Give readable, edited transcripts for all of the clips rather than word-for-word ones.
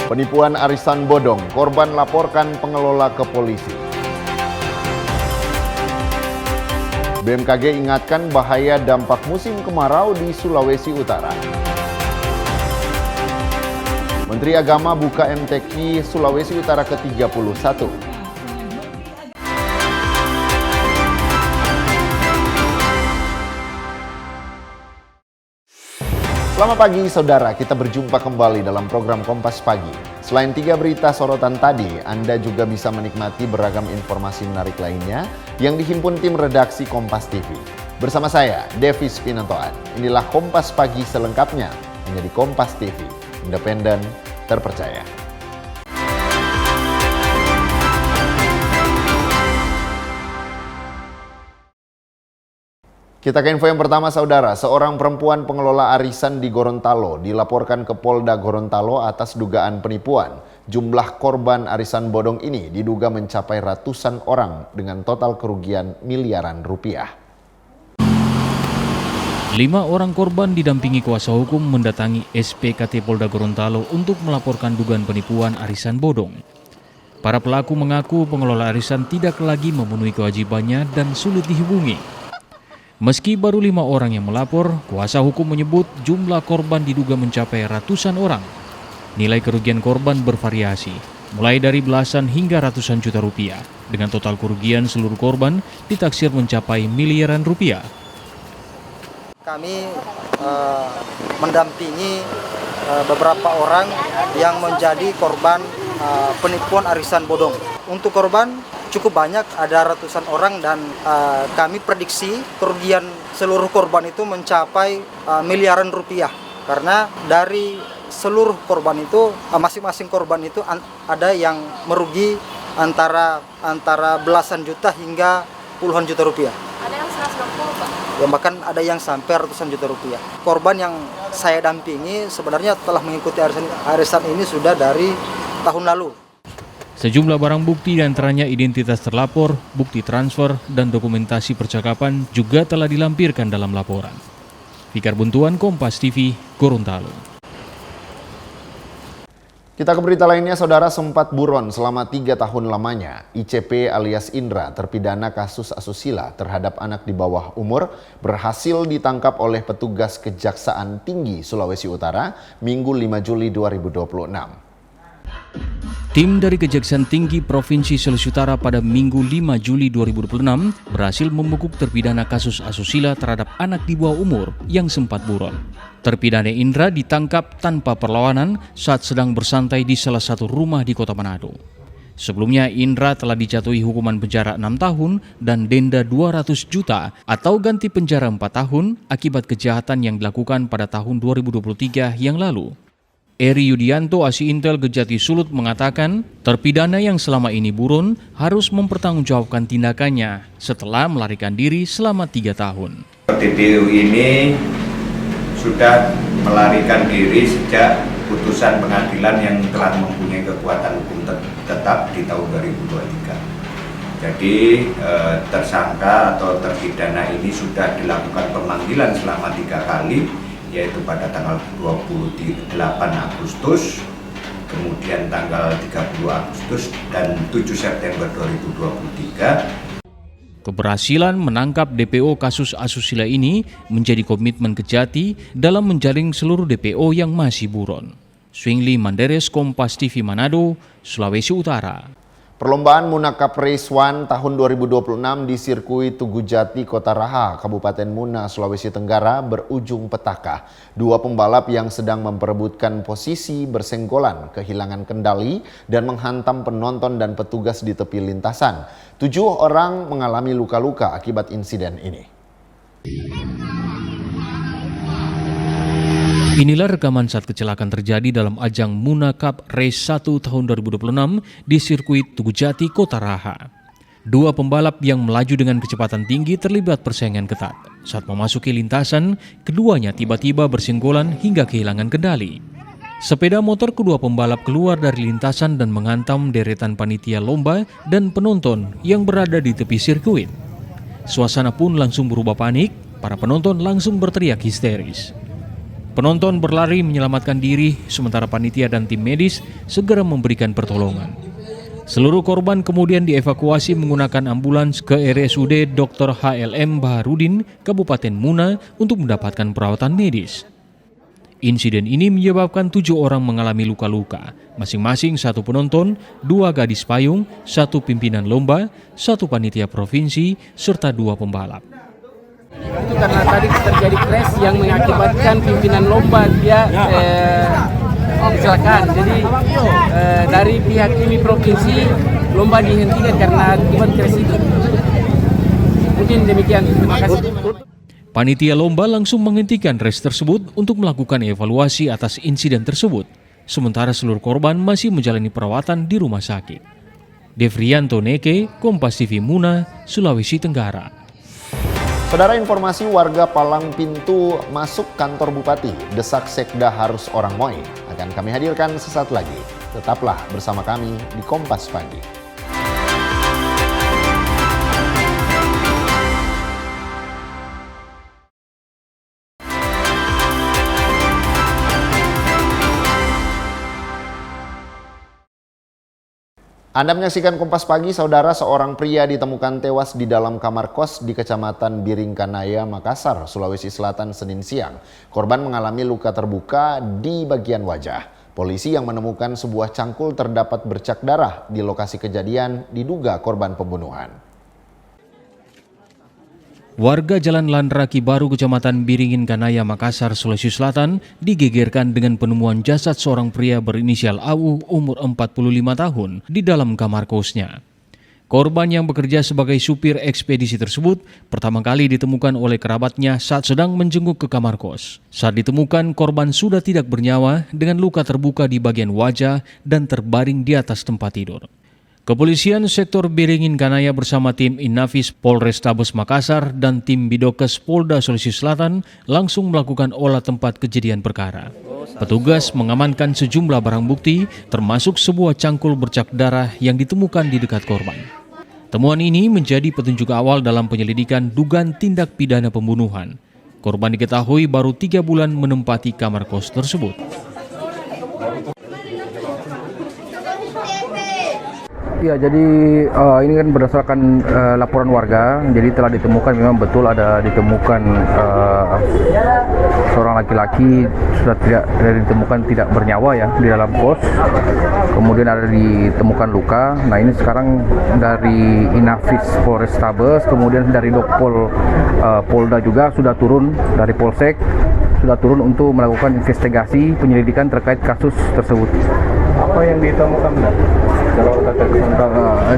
Penipuan arisan bodong, korban laporkan pengelola ke polisi. BMKG ingatkan bahaya dampak musim kemarau di Sulawesi Utara. Menteri Agama buka MTQ Sulawesi Utara ke-31. Selamat pagi saudara, kita berjumpa kembali dalam program Kompas Pagi. Selain 3 berita sorotan tadi, Anda juga bisa menikmati beragam informasi menarik lainnya yang dihimpun tim redaksi Kompas TV. Bersama saya, Devis Pinantoan. Inilah Kompas Pagi selengkapnya, hanya di Kompas TV, independen, terpercaya. Kita ke info yang pertama saudara, seorang perempuan pengelola arisan di Gorontalo dilaporkan ke Polda Gorontalo atas dugaan penipuan. Jumlah korban arisan bodong ini diduga mencapai ratusan orang dengan total kerugian miliaran rupiah. 5 orang korban didampingi kuasa hukum mendatangi SPKT Polda Gorontalo untuk melaporkan dugaan penipuan arisan bodong. Para pelaku mengaku pengelola arisan tidak lagi memenuhi kewajibannya dan sulit dihubungi. Meski baru 5 orang yang melapor, kuasa hukum menyebut jumlah korban diduga mencapai ratusan orang. Nilai kerugian korban bervariasi, mulai dari belasan hingga ratusan juta rupiah, dengan total kerugian seluruh korban ditaksir mencapai miliaran rupiah. Kami mendampingi beberapa orang yang menjadi korban penipuan arisan bodong. Untuk korban cukup banyak, ada ratusan orang dan kami prediksi kerugian seluruh korban itu mencapai miliaran rupiah. Karena dari seluruh korban itu, masing-masing korban itu ada yang merugi antara belasan juta hingga puluhan juta rupiah. Ada yang 120 Pak? Ya, bahkan ada yang sampai ratusan juta rupiah. Korban yang saya dampingi sebenarnya telah mengikuti arisan ini sudah dari tahun lalu. Sejumlah barang bukti diantaranya identitas terlapor, bukti transfer, dan dokumentasi percakapan juga telah dilampirkan dalam laporan. Fikar Buntuan, Kompas TV, Gorontalo. Kita ke berita lainnya, saudara. Sempat buron selama 3 tahun lamanya. ICP alias Indra, terpidana kasus asusila terhadap anak di bawah umur, berhasil ditangkap oleh petugas Kejaksaan Tinggi Sulawesi Utara Minggu 5 Juli 2026. Tim dari Kejaksaan Tinggi Provinsi Sulawesi Utara pada Minggu 5 Juli 2026 berhasil membekuk terpidana kasus asusila terhadap anak di bawah umur yang sempat buron. Terpidana Indra ditangkap tanpa perlawanan saat sedang bersantai di salah satu rumah di Kota Manado. Sebelumnya Indra telah dijatuhi hukuman penjara 6 tahun dan denda 200 juta atau ganti penjara 4 tahun akibat kejahatan yang dilakukan pada tahun 2023 yang lalu. Eri Yudianto, Asi Intel Kejati Sulut mengatakan, terpidana yang selama ini buron harus mempertanggungjawabkan tindakannya setelah melarikan diri selama 3 tahun. TDU ini sudah melarikan diri sejak putusan pengadilan yang telah mempunyai kekuatan hukum tetap di tahun 2023. Jadi tersangka atau terpidana ini sudah dilakukan pemanggilan selama 3 kali, yaitu pada tanggal 28 Agustus, kemudian tanggal 30 Agustus, dan 7 September 2023. Keberhasilan menangkap DPO kasus asusila ini menjadi komitmen Kejati dalam menjaring seluruh DPO yang masih buron. Swingli Manderes, Kompas TV Manado, Sulawesi Utara. Perlombaan Munakap Race 1 tahun 2026 di sirkuit Tugu Jati, Kota Raha, Kabupaten Muna, Sulawesi Tenggara berujung petaka. 2 pembalap yang sedang memperebutkan posisi bersenggolan, kehilangan kendali dan menghantam penonton dan petugas di tepi lintasan. 7 orang mengalami luka-luka akibat insiden ini. Inilah rekaman saat kecelakaan terjadi dalam ajang Munakap Race 1 tahun 2026 di sirkuit Tugu Jati, Kota Raha. 2 pembalap yang melaju dengan kecepatan tinggi terlibat persaingan ketat. Saat memasuki lintasan, keduanya tiba-tiba bersenggolan hingga kehilangan kendali. Sepeda motor kedua pembalap keluar dari lintasan dan menghantam deretan panitia lomba dan penonton yang berada di tepi sirkuit. Suasana pun langsung berubah panik, para penonton langsung berteriak histeris. Penonton berlari menyelamatkan diri, sementara panitia dan tim medis segera memberikan pertolongan. Seluruh korban kemudian dievakuasi menggunakan ambulans ke RSUD Dr. HLM Baharudin, Kabupaten Muna untuk mendapatkan perawatan medis. Insiden ini menyebabkan 7 orang mengalami luka-luka, masing-masing 1 penonton, 2 gadis payung, 1 pimpinan lomba, 1 panitia provinsi, serta 2 pembalap. Itu karena tadi terjadi crash yang mengakibatkan pimpinan lomba dia kecelakaan. Jadi dari pihak ini provinsi lomba dihentikan karena akibat crash itu. Mungkin demikian. Terima kasih. Panitia lomba langsung menghentikan race tersebut untuk melakukan evaluasi atas insiden tersebut. Sementara seluruh korban masih menjalani perawatan di rumah sakit. Devrianto Neke, Kompas TV Muna, Sulawesi Tenggara. Saudara, informasi warga palang pintu masuk kantor bupati, desak sekda harus orang Moi, akan kami hadirkan sesaat lagi. Tetaplah bersama kami di Kompas Pagi. Anda menyaksikan Kompas Pagi, saudara. Seorang pria ditemukan tewas di dalam kamar kos di Kecamatan Biringkanaya, Makassar, Sulawesi Selatan, Senin siang. Korban mengalami luka terbuka di bagian wajah. Polisi yang menemukan sebuah cangkul terdapat bercak darah di lokasi kejadian diduga korban pembunuhan. Warga Jalan Landraki Baru, Kecamatan Biringin Kanaya, Makassar, Sulawesi Selatan digegerkan dengan penemuan jasad seorang pria berinisial AU umur 45 tahun di dalam kamar kosnya. Korban yang bekerja sebagai supir ekspedisi tersebut pertama kali ditemukan oleh kerabatnya saat sedang menjenguk ke kamar kos. Saat ditemukan, korban sudah tidak bernyawa dengan luka terbuka di bagian wajah dan terbaring di atas tempat tidur. Kepolisian sektor Biringin Kanaya bersama tim Inafis Polrestabes Makassar dan tim Bidokes Polda Sulawesi Selatan langsung melakukan olah tempat kejadian perkara. Petugas mengamankan sejumlah barang bukti termasuk sebuah cangkul bercak darah yang ditemukan di dekat korban. Temuan ini menjadi petunjuk awal dalam penyelidikan dugaan tindak pidana pembunuhan. Korban diketahui baru 3 bulan menempati kamar kos tersebut. Ya, jadi ini kan berdasarkan laporan warga, jadi telah ditemukan memang betul ada ditemukan seorang laki-laki sudah ditemukan tidak bernyawa ya di dalam kos. Kemudian ada ditemukan luka. Nah, ini sekarang dari Inafis Polrestabes, kemudian dari Dokpol Polda juga sudah turun, dari Polsek sudah turun untuk melakukan investigasi penyelidikan terkait kasus tersebut. Apa yang ditemukan?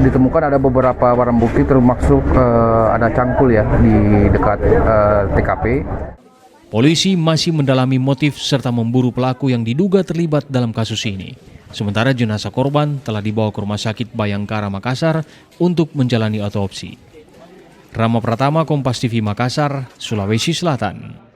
Ditemukan ada beberapa barang bukti termasuk ada cangkul ya di dekat TKP. Polisi masih mendalami motif serta memburu pelaku yang diduga terlibat dalam kasus ini. Sementara jenazah korban telah dibawa ke Rumah Sakit Bayangkara Makassar untuk menjalani otopsi. Rama Pratama, Kompas TV Makassar, Sulawesi Selatan.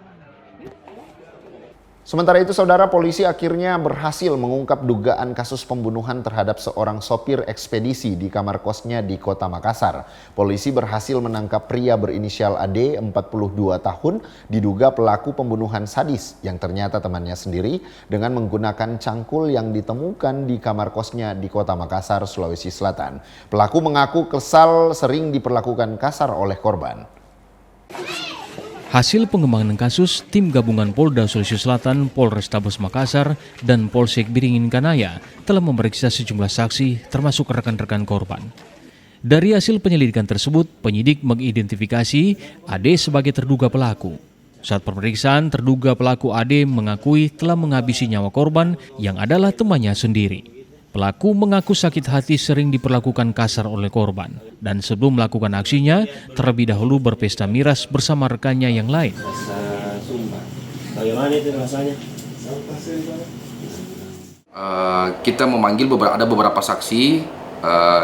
Sementara itu, saudara, polisi akhirnya berhasil mengungkap dugaan kasus pembunuhan terhadap seorang sopir ekspedisi di kamar kosnya di Kota Makassar. Polisi berhasil menangkap pria berinisial AD, 42 tahun, diduga pelaku pembunuhan sadis yang ternyata temannya sendiri dengan menggunakan cangkul yang ditemukan di kamar kosnya di Kota Makassar, Sulawesi Selatan. Pelaku mengaku kesal sering diperlakukan kasar oleh korban. Hasil pengembangan kasus, tim gabungan Polda Sulawesi Selatan, Polrestabes Makassar, dan Polsek Biringin Kanaya telah memeriksa sejumlah saksi termasuk rekan-rekan korban. Dari hasil penyelidikan tersebut, penyidik mengidentifikasi Ade sebagai terduga pelaku. Saat pemeriksaan, terduga pelaku Ade mengakui telah menghabisi nyawa korban yang adalah temannya sendiri. Pelaku mengaku sakit hati sering diperlakukan kasar oleh korban dan sebelum melakukan aksinya terlebih dahulu berpesta miras bersama rekannya yang lain. Bagaimana itu rasanya? Kita memanggil beberapa saksi,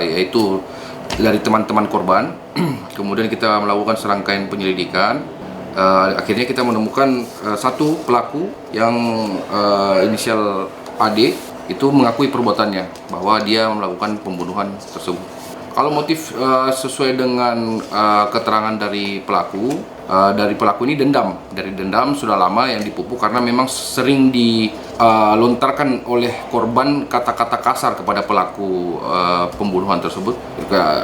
yaitu dari teman-teman korban. Kemudian kita melakukan serangkaian penyelidikan. Akhirnya kita menemukan satu pelaku yang inisial AD. Itu mengakui perbuatannya bahwa dia melakukan pembunuhan tersebut. Kalau motif sesuai dengan keterangan dari pelaku, dari pelaku ini dendam sudah lama yang dipupuk karena memang sering dilontarkan oleh korban kata-kata kasar kepada pelaku pembunuhan tersebut.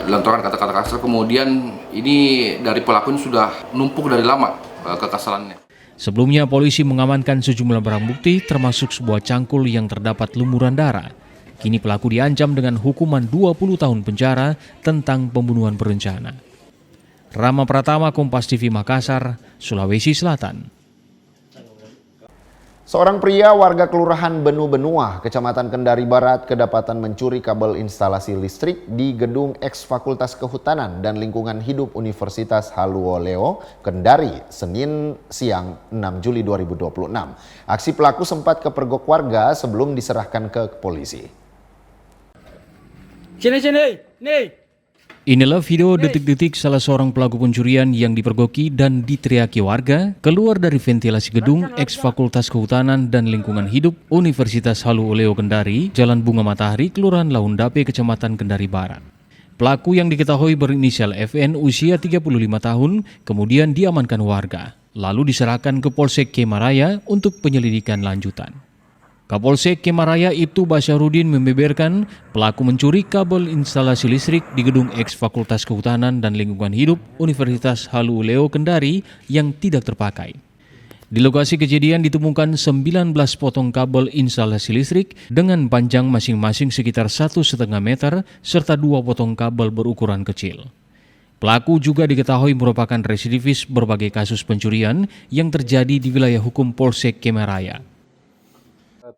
Lontarkan kata-kata kasar, kemudian ini dari pelaku ini sudah numpuk dari lama kekesalannya. Sebelumnya polisi mengamankan sejumlah barang bukti termasuk sebuah cangkul yang terdapat lumuran darah. Kini pelaku diancam dengan hukuman 20 tahun penjara tentang pembunuhan berencana. Rama Pratama, Kompas TV Makassar, Sulawesi Selatan. Seorang pria warga Kelurahan Benu Benua, Kecamatan Kendari Barat, kedapatan mencuri kabel instalasi listrik di gedung eks Fakultas Kehutanan dan Lingkungan Hidup Universitas Haluoleo, Kendari, Senin siang 6 Juli 2026. Aksi pelaku sempat kepergok warga sebelum diserahkan ke polisi. Nih. Inilah video detik-detik salah seorang pelaku pencurian yang dipergoki dan diteriaki warga keluar dari ventilasi gedung eks Fakultas Kehutanan dan Lingkungan Hidup Universitas Haluoleo Kendari, Jalan Bunga Matahari, Kelurahan Laundape, Kecamatan Kendari Barat. Pelaku yang diketahui berinisial FN usia 35 tahun kemudian diamankan warga, lalu diserahkan ke Polsek Kemaraya untuk penyelidikan lanjutan. Kapolsek Kemaraya Ibtu Basyarudin membeberkan pelaku mencuri kabel instalasi listrik di gedung eks Fakultas Kehutanan dan Lingkungan Hidup Universitas Haluoleo Kendari yang tidak terpakai. Di lokasi kejadian ditemukan 19 potong kabel instalasi listrik dengan panjang masing-masing sekitar 1,5 meter serta 2 potong kabel berukuran kecil. Pelaku juga diketahui merupakan residivis berbagai kasus pencurian yang terjadi di wilayah hukum Polsek Kemaraya.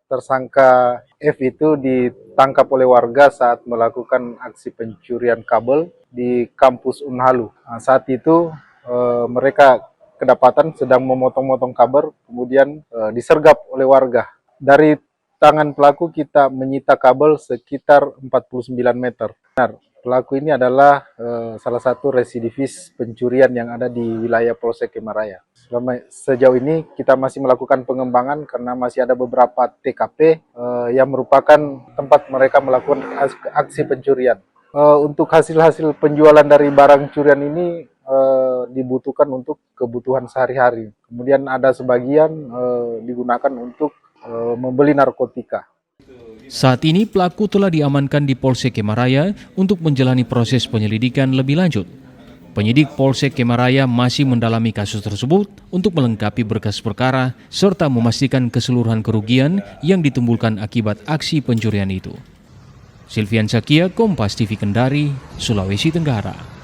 Tersangka F itu ditangkap oleh warga saat melakukan aksi pencurian kabel di kampus Unhalu. Saat itu mereka kedapatan sedang memotong-motong kabel, kemudian disergap oleh warga. Dari tangan pelaku kita menyita kabel sekitar 49 meter. Benar, pelaku ini adalah salah satu residivis pencurian yang ada di wilayah Polsek Kemaraya. Sejauh ini kita masih melakukan pengembangan karena masih ada beberapa TKP yang merupakan tempat mereka melakukan aksi pencurian. Untuk hasil-hasil penjualan dari barang curian ini dibutuhkan untuk kebutuhan sehari-hari. Kemudian ada sebagian digunakan untuk membeli narkotika. Saat ini pelaku telah diamankan di Polsek Kemaraya untuk menjalani proses penyelidikan lebih lanjut. Penyidik Polsek Kemaraya masih mendalami kasus tersebut untuk melengkapi berkas perkara serta memastikan keseluruhan kerugian yang ditimbulkan akibat aksi pencurian itu. Silvian Sakia, Kompas TV Kendari, Sulawesi Tenggara.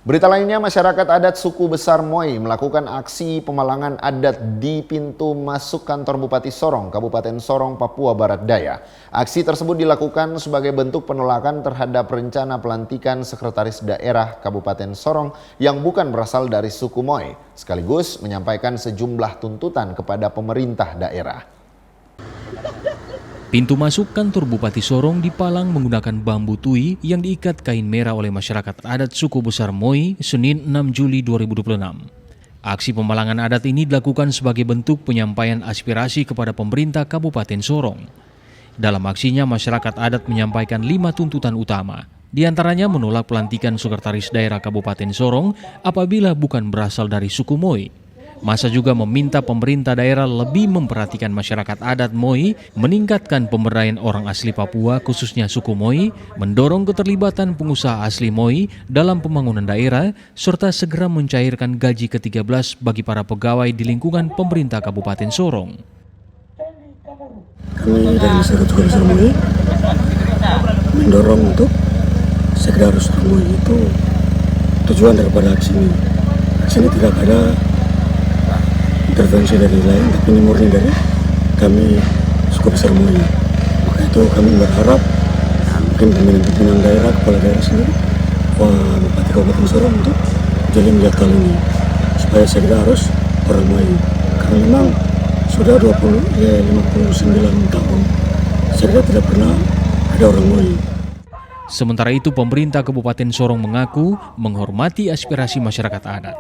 Berita lainnya, masyarakat adat suku besar Moi melakukan aksi pemalangan adat di pintu masuk kantor Bupati Sorong, Kabupaten Sorong, Papua Barat Daya. Aksi tersebut dilakukan sebagai bentuk penolakan terhadap rencana pelantikan Sekretaris Daerah Kabupaten Sorong yang bukan berasal dari suku Moi, sekaligus menyampaikan sejumlah tuntutan kepada pemerintah daerah. Pintu masuk kantor Bupati Sorong dipalang menggunakan bambu tui yang diikat kain merah oleh masyarakat adat suku besar Moi Senin 6 Juli 2026. Aksi pemalangan adat ini dilakukan sebagai bentuk penyampaian aspirasi kepada pemerintah Kabupaten Sorong. Dalam aksinya, masyarakat adat menyampaikan 5 tuntutan utama. Di antaranya menolak pelantikan Sekretaris Daerah Kabupaten Sorong apabila bukan berasal dari suku Moi. Masa juga meminta pemerintah daerah lebih memperhatikan masyarakat adat Moi, meningkatkan pemberdayaan orang asli Papua khususnya suku Moi, mendorong keterlibatan pengusaha asli Moi dalam pembangunan daerah, serta segera mencairkan gaji ke-13 bagi para pegawai di lingkungan pemerintah Kabupaten Sorong. Kami dari Suku Besar Moi mendorong untuk Sekretaris Moi itu tujuan daripada aksi ini. Aksi ini tidak ada intervensi dari lain, tapi ini murni dari kami suku besar Moi. Maka itu kami berharap mungkin pimpinan daerah, kepala daerah sendiri, Bupati Kabupaten Sorong untuk jadi melihat hal ini supaya segera harus orang Moi. Karena memang sudah 59 tahun segera tidak pernah ada orang Moi. Sementara itu, pemerintah Kabupaten Sorong mengaku menghormati aspirasi masyarakat adat.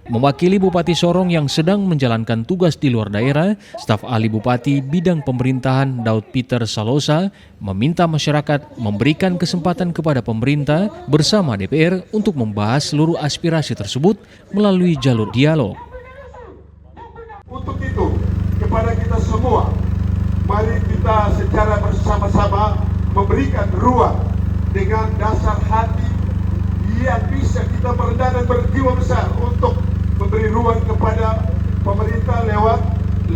Mewakili Bupati Sorong yang sedang menjalankan tugas di luar daerah, staf ahli Bupati Bidang Pemerintahan Daud Peter Salosa meminta masyarakat memberikan kesempatan kepada pemerintah bersama DPR untuk membahas seluruh aspirasi tersebut melalui jalur dialog. Untuk itu, kepada kita semua, mari kita secara bersama-sama memberikan ruang dengan dasar hati yang bisa kita merendah dan berjiwa besar untuk memberi ruang kepada pemerintah lewat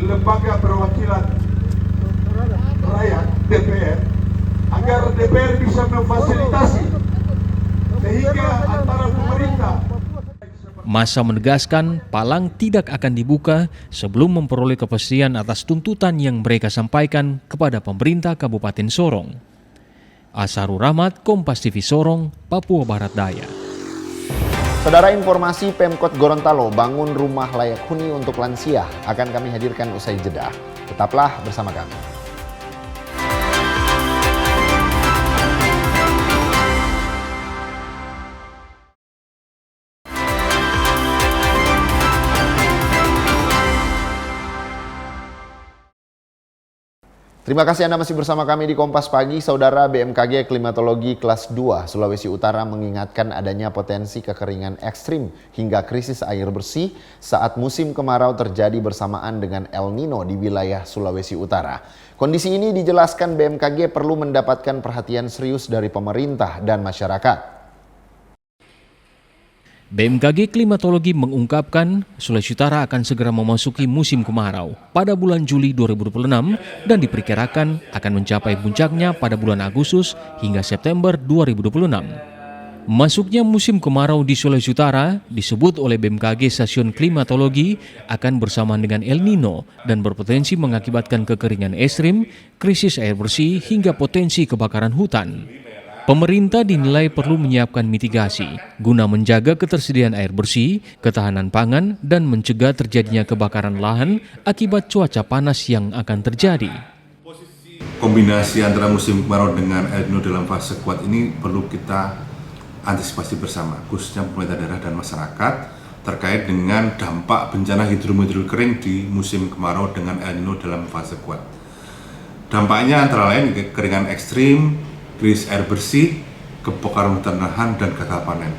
lembaga perwakilan rakyat DPR, agar DPR bisa memfasilitasi sehingga antara pemerintah. Massa menegaskan palang tidak akan dibuka sebelum memperoleh kepastian atas tuntutan yang mereka sampaikan kepada pemerintah Kabupaten Sorong. Asharul Rahmat, Kompas TV Sorong, Papua Barat Daya. Saudara, informasi Pemkot Gorontalo bangun rumah layak huni untuk lansia akan kami hadirkan usai jeda. Tetaplah bersama kami. Terima kasih Anda masih bersama kami di Kompas Pagi. Saudara, BMKG Klimatologi Kelas 2 Sulawesi Utara mengingatkan adanya potensi kekeringan ekstrim hingga krisis air bersih saat musim kemarau terjadi bersamaan dengan El Nino di wilayah Sulawesi Utara. Kondisi ini dijelaskan BMKG perlu mendapatkan perhatian serius dari pemerintah dan masyarakat. BMKG Klimatologi mengungkapkan Sulawesi Utara akan segera memasuki musim kemarau pada bulan Juli 2026 dan diperkirakan akan mencapai puncaknya pada bulan Agustus hingga September 2026. Masuknya musim kemarau di Sulawesi Utara disebut oleh BMKG Stasiun Klimatologi akan bersamaan dengan El Nino dan berpotensi mengakibatkan kekeringan ekstrim, krisis air bersih hingga potensi kebakaran hutan. Pemerintah dinilai perlu menyiapkan mitigasi guna menjaga ketersediaan air bersih, ketahanan pangan, dan mencegah terjadinya kebakaran lahan akibat cuaca panas yang akan terjadi. Kombinasi antara musim kemarau dengan El Nino dalam fase kuat ini perlu kita antisipasi bersama, khususnya pemerintah daerah dan masyarakat terkait dengan dampak bencana hidrometeorologi kering di musim kemarau dengan El Nino dalam fase kuat. Dampaknya antara lain kekeringan ekstrim, krisis air bersih, kebakaran hutan lahan, dan gagal panen.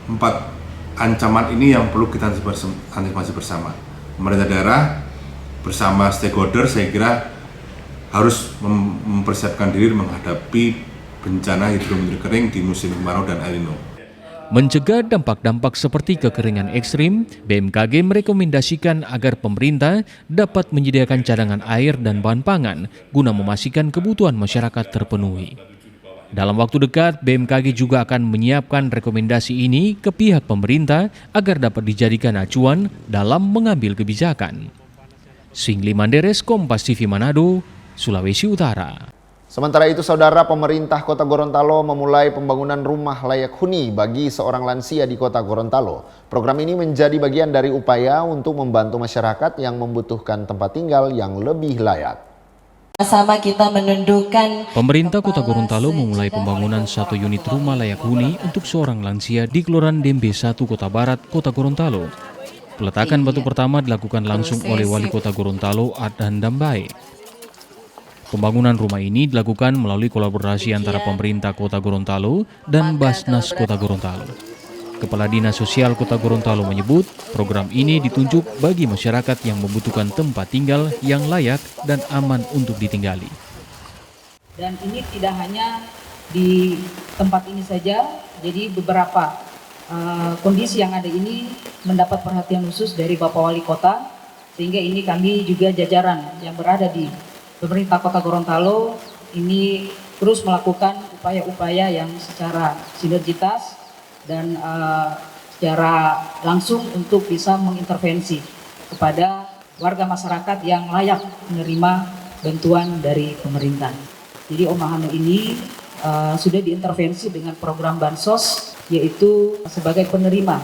4 ancaman ini yang perlu kita antisipasi bersama. Pemerintah daerah bersama stakeholder saya kira harus mempersiapkan diri menghadapi bencana hidrometeorologi kering di musim kemarau dan El Nino. Mencegah dampak-dampak seperti kekeringan ekstrim, BMKG merekomendasikan agar pemerintah dapat menyediakan cadangan air dan bahan pangan guna memastikan kebutuhan masyarakat terpenuhi. Dalam waktu dekat, BMKG juga akan menyiapkan rekomendasi ini ke pihak pemerintah agar dapat dijadikan acuan dalam mengambil kebijakan. Singli Manderes, Kompas TV Manado, Sulawesi Utara. Sementara itu, saudara, pemerintah Kota Gorontalo memulai pembangunan rumah layak huni bagi seorang lansia di Kota Gorontalo. Program ini menjadi bagian dari upaya untuk membantu masyarakat yang membutuhkan tempat tinggal yang lebih layak. Sama kita menundukkan. Pemerintah Kota Gorontalo memulai pembangunan 1 unit rumah layak huni untuk seorang lansia di Kelurahan Dembe 1 Kota Barat, Kota Gorontalo. Peletakan batu pertama dilakukan langsung oleh Wali Kota Gorontalo Adhan Dambae. Pembangunan rumah ini dilakukan melalui kolaborasi antara pemerintah Kota Gorontalo dan Basnas Kota Gorontalo. Kepala Dinas Sosial Kota Gorontalo menyebut program ini ditunjuk bagi masyarakat yang membutuhkan tempat tinggal yang layak dan aman untuk ditinggali. Dan ini tidak hanya di tempat ini saja, jadi beberapa kondisi yang ada ini mendapat perhatian khusus dari Bapak Wali Kota, sehingga ini kami juga jajaran yang berada di pemerintah Kota Gorontalo ini terus melakukan upaya-upaya yang secara sinergitas dan secara langsung untuk bisa mengintervensi kepada warga masyarakat yang layak menerima bantuan dari pemerintah. Jadi Om Mahano ini sudah diintervensi dengan program Bansos, yaitu sebagai penerima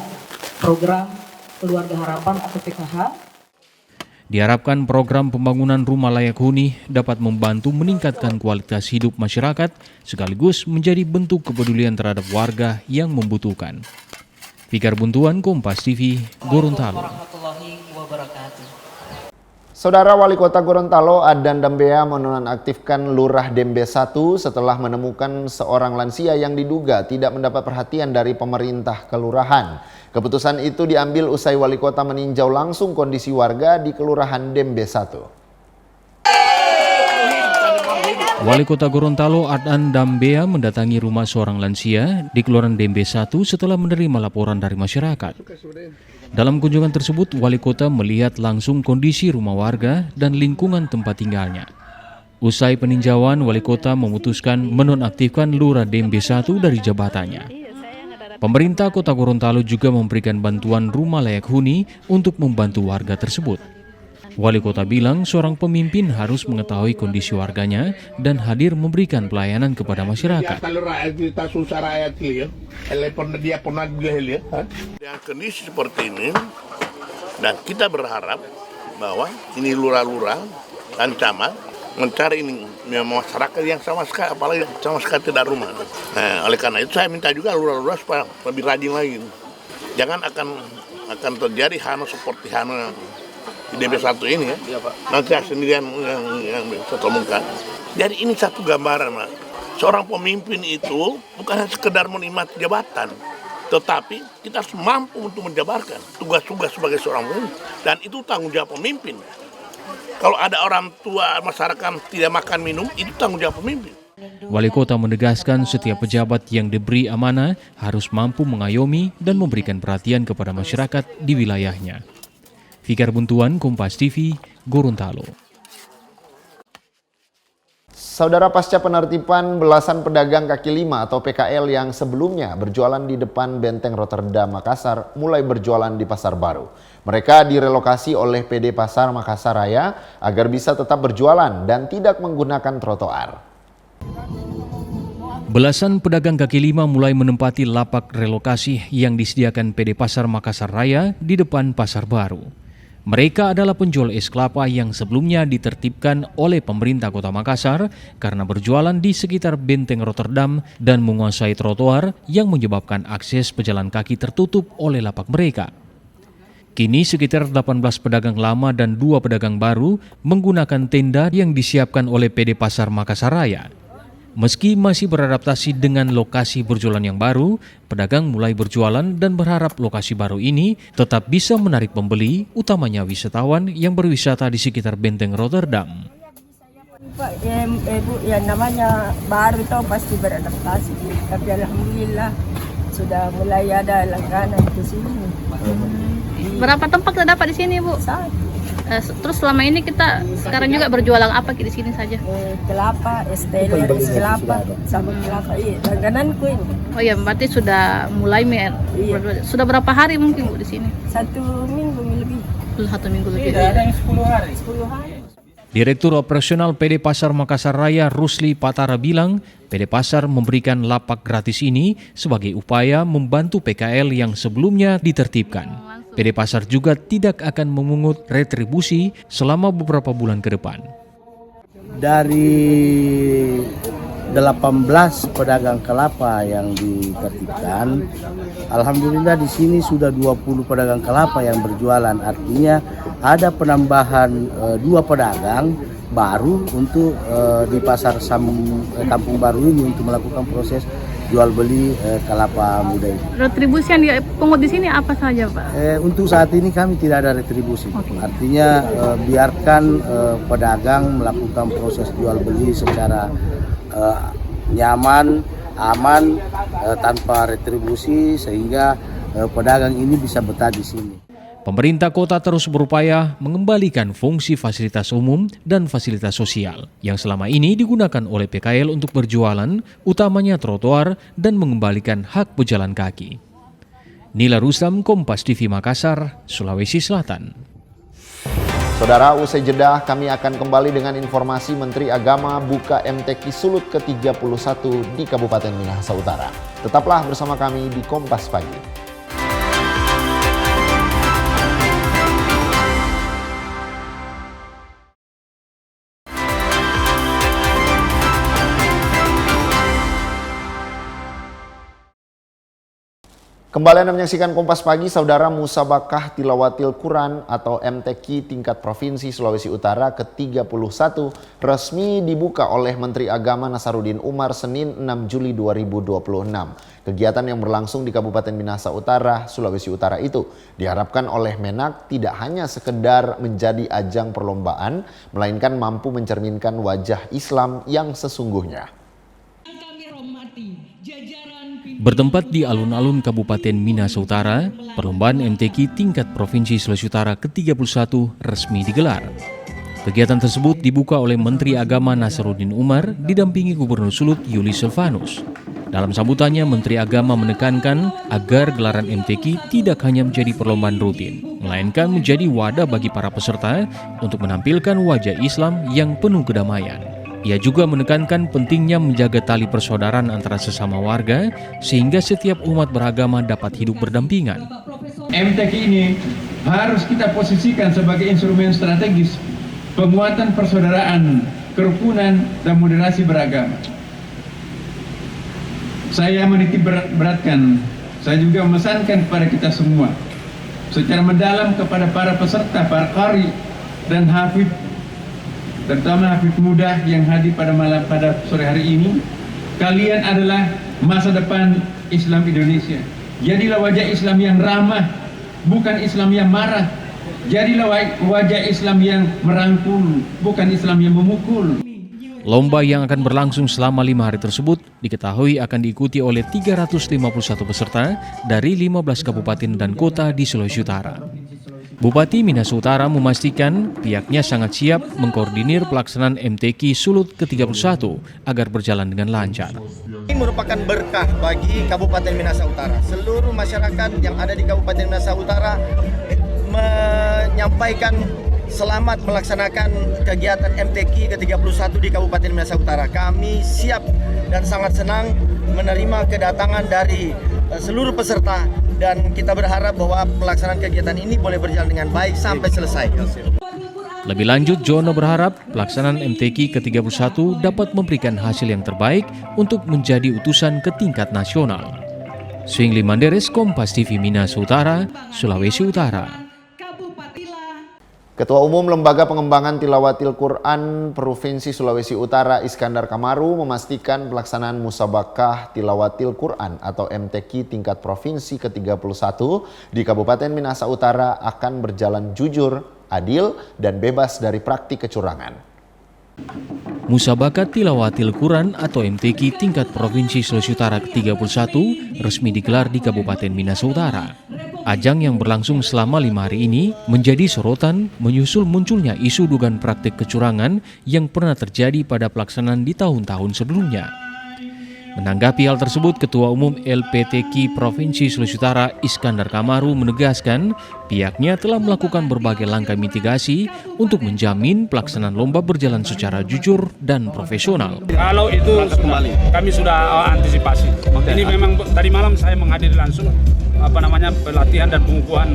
program Keluarga Harapan atau PKH. Diharapkan program pembangunan rumah layak huni dapat membantu meningkatkan kualitas hidup masyarakat sekaligus menjadi bentuk kepedulian terhadap warga yang membutuhkan. Fikar Buntuan, Kompas TV, Gorontalo. Saudara Wali Kota Gorontalo, Adan Dambea menonaktifkan Lurah Dembe 1 setelah menemukan seorang lansia yang diduga tidak mendapat perhatian dari pemerintah kelurahan. Keputusan itu diambil usai Wali Kota meninjau langsung kondisi warga di Kelurahan Dembe 1. Wali Kota Gorontalo Adan Dambea mendatangi rumah seorang lansia di Kelurahan Dembe 1 setelah menerima laporan dari masyarakat. Dalam kunjungan tersebut, Wali Kota melihat langsung kondisi rumah warga dan lingkungan tempat tinggalnya. Usai peninjauan, Wali Kota memutuskan menonaktifkan Lurah Dembe 1 dari jabatannya. Pemerintah Kota Gorontalo juga memberikan bantuan rumah layak huni untuk membantu warga tersebut. Wali Kota bilang seorang pemimpin harus mengetahui kondisi warganya dan hadir memberikan pelayanan kepada masyarakat. Kalau rakyat kita susah rakyat dia, dia pernah bilang dengan kondisi seperti ini, dan kita berharap bahwa ini lurah-lurah dan camat mencari ini masyarakat yang sama sekali, apalagi sama sekali tidak rumah. Nah, oleh karena itu saya minta juga lurah-lurah supaya lebih rajin lagi. Jangan akan terjadi seperti di DB 1 ini ya, nanti sendirian yang saya temukan. Jadi ini satu gambaran, Mas. Seorang pemimpin itu bukan hanya sekedar menikmati jabatan, tetapi kita harus mampu untuk menjabarkan tugas-tugas sebagai seorang pemimpin. Dan itu tanggung jawab pemimpin. Kalau ada orang tua masyarakat tidak makan minum, itu tanggung jawab pemimpin. Wali Kota menegaskan setiap pejabat yang diberi amanah harus mampu mengayomi dan memberikan perhatian kepada masyarakat di wilayahnya. Fikar Buntuan, Kompas TV, Gorontalo. Saudara, pasca penertiban belasan pedagang kaki lima atau PKL yang sebelumnya berjualan di depan Benteng Rotterdam Makassar mulai berjualan di Pasar Baru. Mereka direlokasi oleh PD Pasar Makassar Raya agar bisa tetap berjualan dan tidak menggunakan trotoar. Belasan pedagang kaki lima mulai menempati lapak relokasi yang disediakan PD Pasar Makassar Raya di depan Pasar Baru. Mereka adalah penjual es kelapa yang sebelumnya ditertibkan oleh pemerintah Kota Makassar karena berjualan di sekitar Benteng Rotterdam dan menguasai trotoar yang menyebabkan akses pejalan kaki tertutup oleh lapak mereka. Kini sekitar 18 pedagang lama dan 2 pedagang baru menggunakan tenda yang disiapkan oleh PD Pasar Makassar Raya. Meski masih beradaptasi dengan lokasi berjualan yang baru, pedagang mulai berjualan dan berharap lokasi baru ini tetap bisa menarik pembeli, utamanya wisatawan yang berwisata di sekitar Benteng Rotterdam. Pak, Bu, yang namanya baru itu pasti beradaptasi, tapi alhamdulillah sudah mulai ada langganan di sini. Berapa tempat kita dapat di sini, Bu? Satu. Terus selama ini kita sekarang juga berjualan apa di sini saja? Kelapa, es kelapa, sama kelapa. Iya, langgananku ini. Oh iya, berarti sudah mulai Sudah berapa hari mungkin, Bu, di sini? 1 minggu lebih. 1 minggu lebih. Ada yang 10 hari. 10 hari. Direktur Operasional PD Pasar Makassar Raya Rusli Patara bilang, PD Pasar memberikan lapak gratis ini sebagai upaya membantu PKL yang sebelumnya ditertibkan. PD Pasar juga tidak akan memungut retribusi selama beberapa bulan ke depan. Dari 18 pedagang kelapa yang ditertibkan, alhamdulillah di sini sudah 20 pedagang kelapa yang berjualan. Artinya ada penambahan 2 pedagang baru untuk di pasar Kampung Baru ini untuk melakukan proses jual beli kelapa muda ini. Retribusi yang dipungut di sini apa saja, Pak? Untuk saat ini kami tidak ada retribusi. Okay. Artinya biarkan pedagang melakukan proses jual beli secara nyaman, aman, tanpa retribusi sehingga pedagang ini bisa betah di sini. Pemerintah kota terus berupaya mengembalikan fungsi fasilitas umum dan fasilitas sosial yang selama ini digunakan oleh PKL untuk berjualan, utamanya trotoar dan mengembalikan hak pejalan kaki. Nila Rustam, Kompas TV Makassar, Sulawesi Selatan. Saudara, usai jeda kami akan kembali dengan informasi Menteri Agama buka MTQ Sulut ke-31 di Kabupaten Minahasa Utara. Tetaplah bersama kami di Kompas Pagi. Kembali Anda menyaksikan Kompas Pagi, Saudara. Musabakah Tilawatil Quran atau MTQ tingkat Provinsi Sulawesi Utara ke-31 resmi dibuka oleh Menteri Agama Nasaruddin Umar Senin 6 Juli 2026. Kegiatan yang berlangsung di Kabupaten Minahasa Utara, Sulawesi Utara itu diharapkan oleh Menak tidak hanya sekedar menjadi ajang perlombaan, melainkan mampu mencerminkan wajah Islam yang sesungguhnya. Bertempat di alun-alun Kabupaten Minahasa Utara, perlombaan MTQ tingkat Provinsi Sulawesi Utara ke-31 resmi digelar. Kegiatan tersebut dibuka oleh Menteri Agama Nasaruddin Umar didampingi Gubernur Sulut Yuli Silvanus. Dalam sambutannya, Menteri Agama menekankan agar gelaran MTQ tidak hanya menjadi perlombaan rutin, melainkan menjadi wadah bagi para peserta untuk menampilkan wajah Islam yang penuh kedamaian. Ia juga menekankan pentingnya menjaga tali persaudaraan antara sesama warga sehingga setiap umat beragama dapat hidup berdampingan. MTQ ini harus kita posisikan sebagai instrumen strategis penguatan persaudaraan, kerukunan, dan moderasi beragama. Saya menitik beratkan, saya juga memesankan kepada kita semua secara mendalam kepada para peserta, para qari dan hafidh, terutama hafidh muda yang hadir pada sore hari ini. Kalian adalah masa depan Islam Indonesia. Jadilah wajah Islam yang ramah, bukan Islam yang marah. Jadilah wajah Islam yang merangkul, bukan Islam yang memukul. Lomba yang akan berlangsung selama 5 hari tersebut diketahui akan diikuti oleh 351 peserta dari 15 kabupaten dan kota di Sulawesi Utara. Bupati Minahasa Utara memastikan pihaknya sangat siap mengkoordinir pelaksanaan MTQ Sulut ke-31 agar berjalan dengan lancar. Ini merupakan berkah bagi Kabupaten Minahasa Utara. Seluruh masyarakat yang ada di Kabupaten Minahasa Utara menyampaikan selamat melaksanakan kegiatan MTQ ke-31 di Kabupaten Minahasa Utara. Kami siap dan sangat senang menerima kedatangan dari seluruh peserta dan kita berharap bahwa pelaksanaan kegiatan ini boleh berjalan dengan baik sampai selesai. Lebih lanjut, Jono berharap pelaksanaan MTQ ke-31 dapat memberikan hasil yang terbaik untuk menjadi utusan ke tingkat nasional. Swingli Manderes, Kompas TV Minahasa Utara, Sulawesi Utara. Ketua Umum Lembaga Pengembangan Tilawatil Quran Provinsi Sulawesi Utara Iskandar Kamaru memastikan pelaksanaan Musabakah Tilawatil Quran atau MTQ tingkat Provinsi ke-31 di Kabupaten Minahasa Utara akan berjalan jujur, adil, dan bebas dari praktik kecurangan. Musabakah Tilawatil Quran atau MTQ tingkat Provinsi Sulawesi Utara ke-31 resmi digelar di Kabupaten Minahasa Utara. Ajang yang berlangsung selama 5 hari ini menjadi sorotan menyusul munculnya isu dugaan praktik kecurangan yang pernah terjadi pada pelaksanaan di tahun-tahun sebelumnya. Menanggapi hal tersebut, Ketua Umum LPTQ Provinsi Sulawesi Utara Iskandar Kamaru menegaskan pihaknya telah melakukan berbagai langkah mitigasi untuk menjamin pelaksanaan lomba berjalan secara jujur dan profesional. Kalau itu kami sudah antisipasi. Ini memang tadi malam saya menghadiri langsung pelatihan dan pengukuhan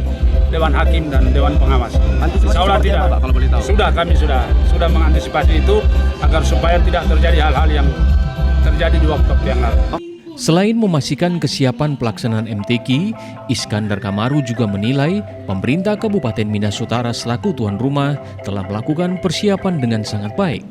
Dewan Hakim dan Dewan Pengawas. Insya Allah tidak. Kalau boleh tahu. Kami sudah mengantisipasi itu agar supaya tidak terjadi hal-hal yang terjadi di waktu yang lalu. Selain memastikan kesiapan pelaksanaan MTQ, Iskandar Kamaru juga menilai pemerintah Kabupaten Minahasa Utara selaku tuan rumah telah melakukan persiapan dengan sangat baik.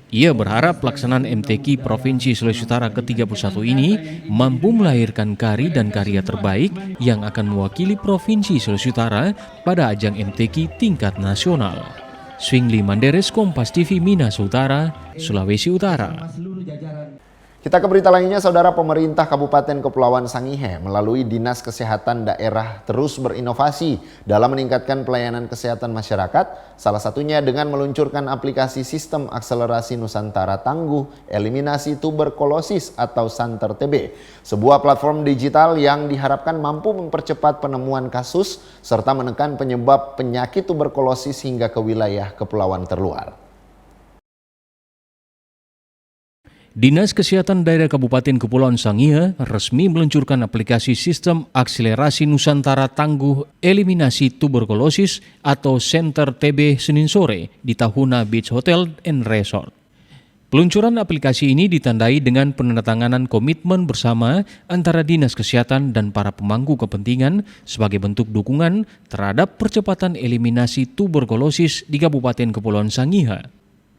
Ia berharap pelaksanaan MTQ Provinsi Sulawesi Utara ke-31 ini mampu melahirkan karya dan karya terbaik yang akan mewakili Provinsi Sulawesi Utara pada ajang MTQ tingkat nasional. Swingli Manderes, Kompas TV Minahasa Utara, Sulawesi Utara. Kita ke berita lainnya, Saudara. Pemerintah Kabupaten Kepulauan Sangihe melalui Dinas Kesehatan Daerah terus berinovasi dalam meningkatkan pelayanan kesehatan masyarakat, salah satunya dengan meluncurkan aplikasi Sistem Akselerasi Nusantara Tangguh Eliminasi Tuberkulosis atau Santer TB, sebuah platform digital yang diharapkan mampu mempercepat penemuan kasus serta menekan penyebab penyakit tuberkulosis hingga ke wilayah kepulauan terluar. Dinas Kesehatan Daerah Kabupaten Kepulauan Sangihe resmi meluncurkan aplikasi Sistem Akselerasi Nusantara Tangguh Eliminasi Tuberkulosis atau Center TB Senin sore di Tahuna Beach Hotel and Resort. Peluncuran aplikasi ini ditandai dengan penandatanganan komitmen bersama antara Dinas Kesehatan dan para pemangku kepentingan sebagai bentuk dukungan terhadap percepatan eliminasi tuberkulosis di Kabupaten Kepulauan Sangihe.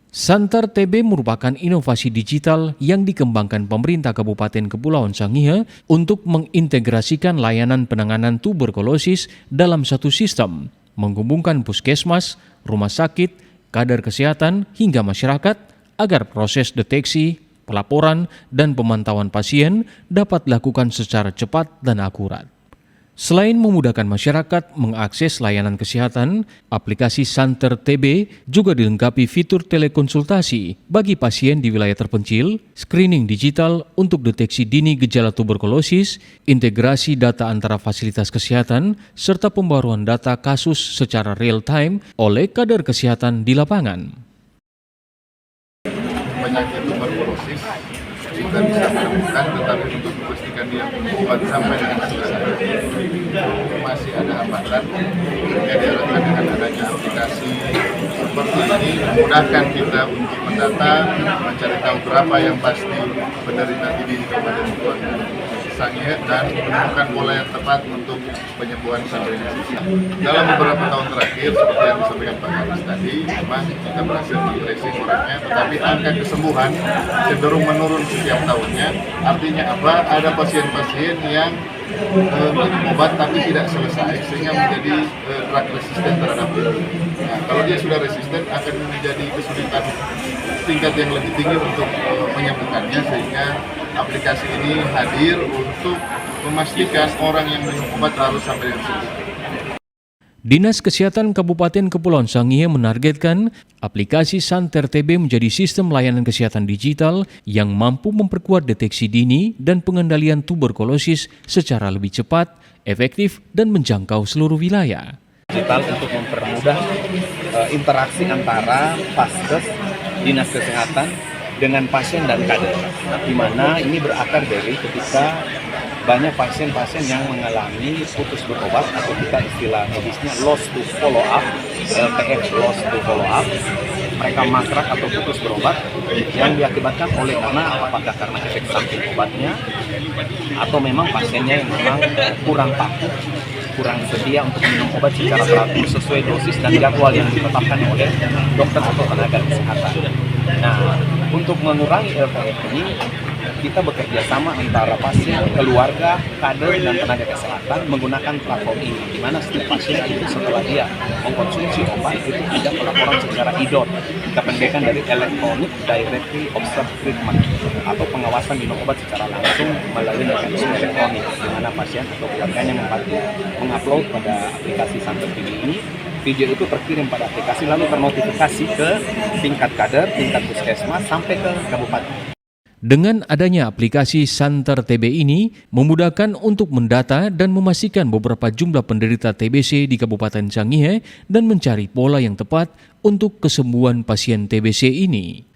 Santer TB merupakan inovasi digital yang dikembangkan pemerintah Kabupaten Kepulauan Sangihe untuk mengintegrasikan layanan penanganan tuberkulosis dalam satu sistem, menghubungkan puskesmas, rumah sakit, kader kesehatan hingga masyarakat agar proses deteksi, pelaporan, dan pemantauan pasien dapat dilakukan secara cepat dan akurat. Selain memudahkan masyarakat mengakses layanan kesehatan, aplikasi Santer TB juga dilengkapi fitur telekonsultasi bagi pasien di wilayah terpencil, screening digital untuk deteksi dini gejala tuberkulosis, integrasi data antara fasilitas kesehatan, serta pembaruan data kasus secara real-time oleh kader kesehatan di lapangan. Penyakit tuberkulosis kita bisa menemukan, tetapi untuk memastikan dia obat sampai dengan selesai masih ada hambatan. Jika diharapkan dengan adanya aplikasi seperti ini memudahkan kita untuk mendata, mencari tahu berapa yang pasti penderita TB di Kabupaten Kepulauan Sangihe dan menemukan pola yang tepat untuk penyembuhan sampai dengan selesai. Dalam beberapa tahun terakhir, seperti yang disampaikan Pak Haris tadi, memang kita berhasil men-tracing orangnya, tetapi angka kesembuhan cenderung menurun setiap tahunnya. Artinya apa? Ada pasien-pasien yang minum obat tapi tidak selesai, sehingga menjadi drug resisten terhadap itu. Nah, kalau dia sudah resisten, akan menjadi kesulitan tingkat yang lebih tinggi untuk menyembuhkannya, sehingga aplikasi ini hadir untuk memastikan orang yang minum obat harus sampai dengan sembuh. Dinas Kesehatan Kabupaten Kepulauan Sangihe menargetkan aplikasi Santer TB menjadi sistem layanan kesehatan digital yang mampu memperkuat deteksi dini dan pengendalian tuberkulosis secara lebih cepat, efektif, dan menjangkau seluruh wilayah. Digital untuk mempermudah interaksi antara Paskes, Dinas Kesehatan, dengan pasien dan kader, di mana ini berakar dari ketika banyak pasien-pasien yang mengalami putus berobat atau kita istilah medisnya lost to follow up, LTF lost to follow up. Mereka mangkrak atau putus berobat yang diakibatkan oleh apakah karena efek samping obatnya atau memang pasiennya yang memang kurang patuh, kurang sedia untuk minum obat secara teratur sesuai dosis dan jadwal yang ditetapkan oleh dokter atau tenaga kesehatan. Nah, untuk mengurangi LTF ini, kita bekerja sama antara pasien, keluarga, kader, dan tenaga kesehatan menggunakan platform ini, di mana setiap pasien itu setelah dia mengkonsumsi obat itu ada pelaporan secara IDOT, kita pendekkan dari Electronic Directory Observed Treatment atau pengawasan minum obat secara langsung melalui mekanisme elektronik, di mana pasien atau keluarganya mengupload pada aplikasi Santer TB ini. Video itu terkirim pada aplikasi lalu ternotifikasi ke tingkat kader, tingkat puskesmas, sampai ke kabupaten. Dengan adanya aplikasi Santer TB ini memudahkan untuk mendata dan memastikan beberapa jumlah penderita TBC di Kabupaten Sangihe dan mencari pola yang tepat untuk kesembuhan pasien TBC ini.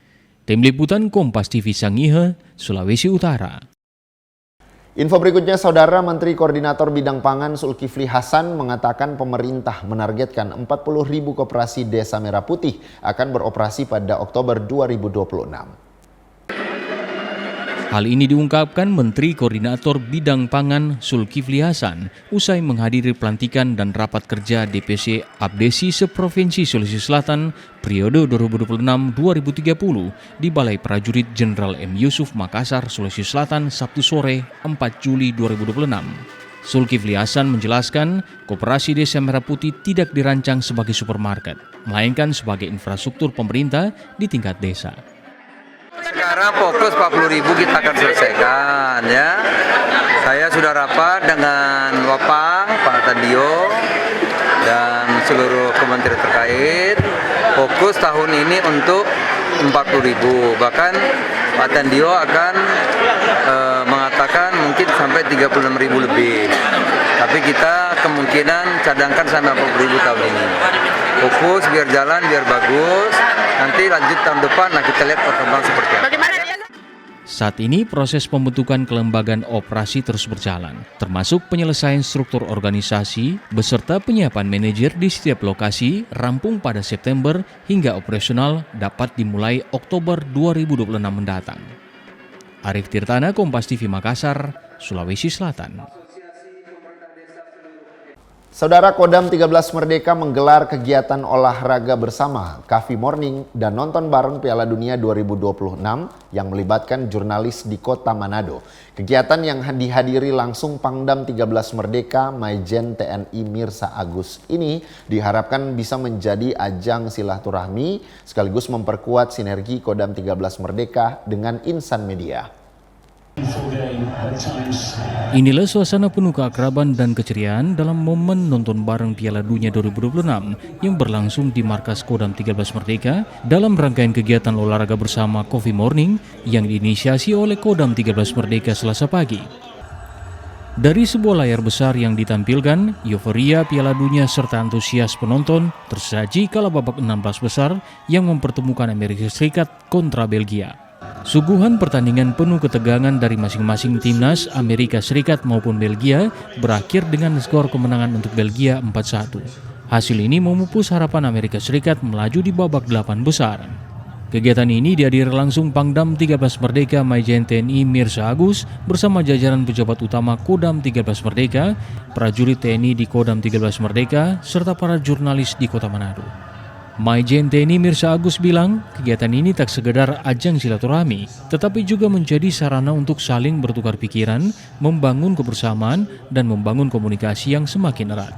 Tim Liputan Kompas TV Sangihe, Sulawesi Utara. Info berikutnya, Saudara Menteri Koordinator Bidang Pangan Zulkifli Hasan mengatakan pemerintah menargetkan 40.000 koperasi Desa Merah Putih akan beroperasi pada Oktober 2026. Hal ini diungkapkan Menteri Koordinator Bidang Pangan Zulkifli Hasan usai menghadiri pelantikan dan rapat kerja DPC Abdesi seprovinsi Sulawesi Selatan periode 2026-2030 di Balai Prajurit Jenderal M. Yusuf Makassar, Sulawesi Selatan, Sabtu sore 4 Juli 2026. Zulkifli Hasan menjelaskan, Koperasi Desa Merah Putih tidak dirancang sebagai supermarket, melainkan sebagai infrastruktur pemerintah di tingkat desa. Sekarang fokus 40.000 kita akan selesaikan ya. Saya sudah rapat dengan Wapang, Pak Tandio, dan seluruh kementerian terkait. Fokus tahun ini untuk 40.000. Bahkan Pak Tandio akan mengatakan mungkin sampai 36.000 lebih. Tapi kita kemungkinan cadangkan sampai 40.000 tahun ini. Fokus biar jalan, biar bagus. Nanti lanjut tahun depan, nah kita lihat perkembangan seperti apa. Saat ini proses pembentukan kelembagaan operasi terus berjalan, termasuk penyelesaian struktur organisasi beserta penyiapan manajer di setiap lokasi rampung pada September hingga operasional dapat dimulai Oktober 2026 mendatang. Arif Tirtana, Kompas TV Makassar, Sulawesi Selatan. Saudara, Kodam 13 Merdeka menggelar kegiatan olahraga bersama, Coffee Morning, dan nonton bareng Piala Dunia 2026 yang melibatkan jurnalis di kota Manado. Kegiatan yang dihadiri langsung Pangdam 13 Merdeka Maijen TNI Mirsa Agus ini diharapkan bisa menjadi ajang silaturahmi sekaligus memperkuat sinergi Kodam 13 Merdeka dengan insan media. Inilah suasana penuh keakraban dan keceriaan dalam momen nonton bareng Piala Dunia 2026 yang berlangsung di markas Kodam 13 Merdeka dalam rangkaian kegiatan olahraga bersama Coffee Morning yang diinisiasi oleh Kodam 13 Merdeka Selasa pagi. Dari sebuah layar besar yang ditampilkan, euforia Piala Dunia serta antusias penonton tersaji kala babak 16 besar yang mempertemukan Amerika Serikat kontra Belgia. Suguhan pertandingan penuh ketegangan dari masing-masing timnas Amerika Serikat maupun Belgia berakhir dengan skor kemenangan untuk Belgia 4-1. Hasil ini memupus harapan Amerika Serikat melaju di babak 8 besar. Kegiatan ini dihadiri langsung Pangdam 13 Merdeka Maijen TNI Mirsa Agus bersama jajaran pejabat utama Kodam 13 Merdeka, prajurit TNI di Kodam 13 Merdeka, serta para jurnalis di Kota Manado. Maijen TNI Mirsa Agus bilang, kegiatan ini tak sekedar ajang silaturahmi, tetapi juga menjadi sarana untuk saling bertukar pikiran, membangun kebersamaan, dan membangun komunikasi yang semakin erat.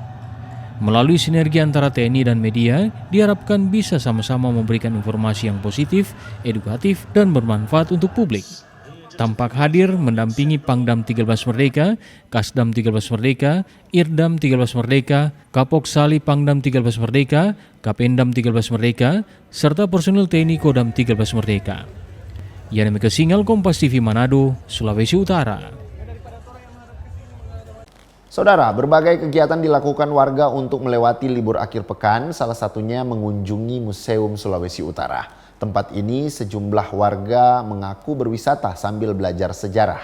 Melalui sinergi antara TNI dan media, diharapkan bisa sama-sama memberikan informasi yang positif, edukatif, dan bermanfaat untuk publik. Tampak hadir mendampingi Pangdam 13 Merdeka, Kasdam 13 Merdeka, Irdam 13 Merdeka, Kapok Sali Pangdam 13 Merdeka, Kapendam 13 Merdeka, serta personil TNI Kodam 13 Merdeka. Yanemi Kesingal, Kompas TV Manado, Sulawesi Utara. Saudara, berbagai kegiatan dilakukan warga untuk melewati libur akhir pekan, salah satunya mengunjungi Museum Sulawesi Utara. Tempat ini sejumlah warga mengaku berwisata sambil belajar sejarah.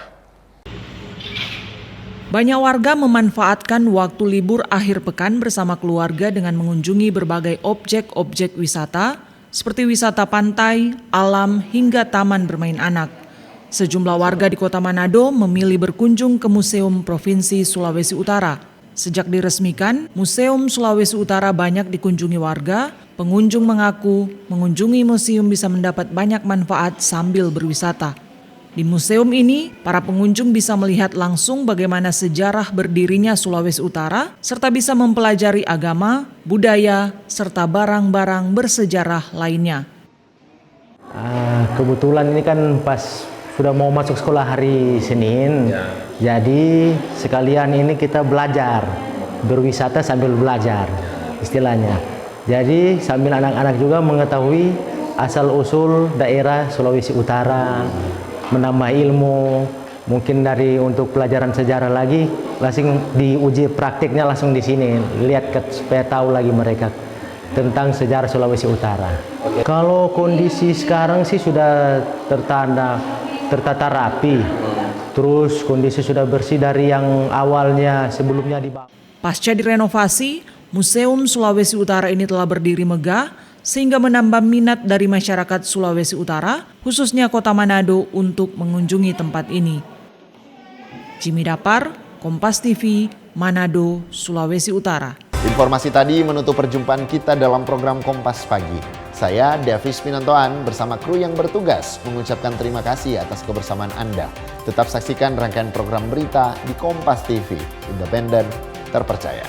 Banyak warga memanfaatkan waktu libur akhir pekan bersama keluarga dengan mengunjungi berbagai objek-objek wisata seperti wisata pantai, alam, hingga taman bermain anak. Sejumlah warga di Kota Manado memilih berkunjung ke Museum Provinsi Sulawesi Utara. Sejak diresmikan, Museum Sulawesi Utara banyak dikunjungi warga. Pengunjung mengaku mengunjungi museum bisa mendapat banyak manfaat sambil berwisata. Di museum ini, para pengunjung bisa melihat langsung bagaimana sejarah berdirinya Sulawesi Utara, serta bisa mempelajari agama, budaya, serta barang-barang bersejarah lainnya. Kebetulan ini kan pas sudah mau masuk sekolah hari Senin, jadi sekalian ini kita belajar, berwisata sambil belajar istilahnya. Jadi sambil anak-anak juga mengetahui asal-usul daerah Sulawesi Utara, menambah ilmu, mungkin dari untuk pelajaran sejarah lagi, langsung diuji praktiknya langsung di sini, lihat supaya tahu lagi mereka tentang sejarah Sulawesi Utara. Kalau kondisi sekarang sih sudah tertata rapi, terus kondisi sudah bersih dari yang awalnya sebelumnya dibangun. Pasca direnovasi, Museum Sulawesi Utara ini telah berdiri megah sehingga menambah minat dari masyarakat Sulawesi Utara, khususnya Kota Manado untuk mengunjungi tempat ini. Jimmy Dapar, Kompas TV, Manado, Sulawesi Utara. Informasi tadi menutup perjumpaan kita dalam program Kompas Pagi. Saya Davis Pinontoan bersama kru yang bertugas mengucapkan terima kasih atas kebersamaan Anda. Tetap saksikan rangkaian program berita di Kompas TV, independen, terpercaya.